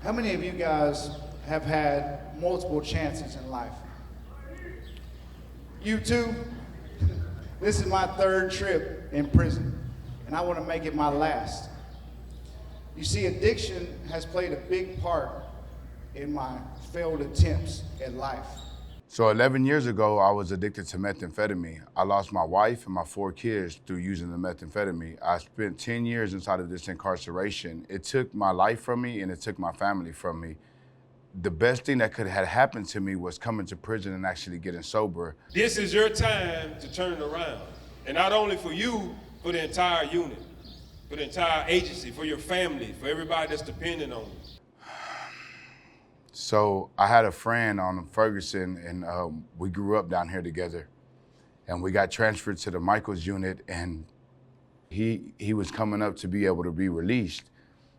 How many of you guys have had multiple chances in life? You too? This is my third trip in prison, and I want to make it my last. You see, addiction has played a big part in my failed attempts at life. So 11 years ago, I was addicted to methamphetamine. I lost my wife and my 4 kids through using the methamphetamine. I spent 10 years inside of this incarceration. It took my life from me and it took my family from me. The best thing that could have happened to me was coming to prison and actually getting sober. This is your time to turn it around. And not only for you, for the entire unit, for the entire agency, for your family, for everybody that's dependent on you. So I had a friend on Ferguson, and we grew up down here together. And we got transferred to the Michaels unit, and he was coming up to be able to be released.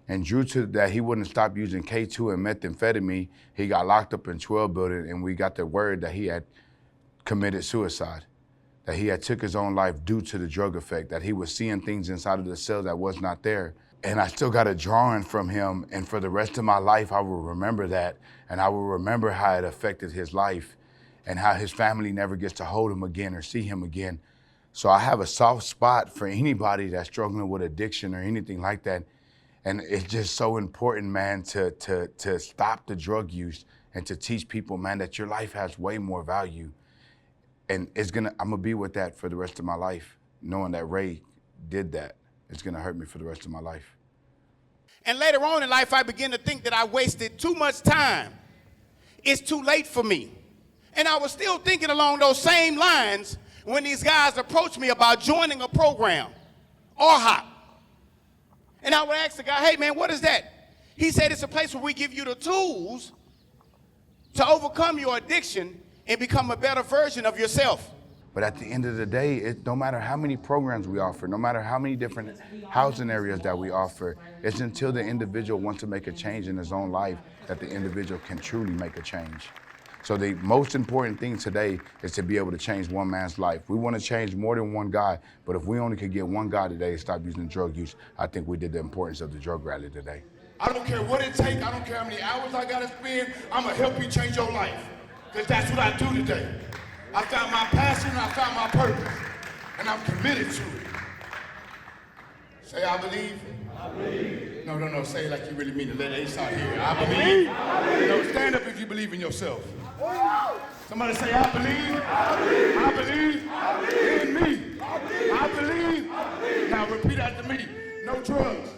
And due to that, he wouldn't stop using K2 and methamphetamine. He got locked up in 12 building, and we got the word that he had committed suicide, that he had took his own life due to the drug effect, that he was seeing things inside of the cell that was not there. And I still got a drawing from him, and for the rest of my life, I will remember that, and I will remember how it affected his life and how his family never gets to hold him again or see him again. So I have a soft spot for anybody that's struggling with addiction or anything like that. And it's just so important, man, to stop the drug use and to teach people, man, that your life has way more value. And I'm gonna be with that for the rest of my life, knowing that Ray did that. It's gonna hurt me for the rest of my life. And later on in life, I began to think that I wasted too much time. It's too late for me. And I was still thinking along those same lines when these guys approached me about joining a program, RHOP. And I would ask the guy, hey man, what is that? He said it's a place where we give you the tools to overcome your addiction and become a better version of yourself. But at the end of the day, no matter how many programs we offer, no matter how many different housing areas that we offer, it's until the individual wants to make a change in his own life that the individual can truly make a change. So the most important thing today is to be able to change one man's life. We want to change more than one guy, but if we only could get one guy today to stop using drug use, I think we did the importance of the drug rally today. I don't care what it takes, I don't care how many hours I gotta spend, I'm gonna help you change your life. Because that's what I do today. I found my passion, I found my purpose, and I'm committed to it. Say, I believe. I believe. No, say it like you really mean it. Let Ace out here. I believe. I believe. No, stand up if you believe in yourself. Somebody say, I believe. I believe. I believe. I believe. In me. I believe. I believe. Now repeat after me. No drugs.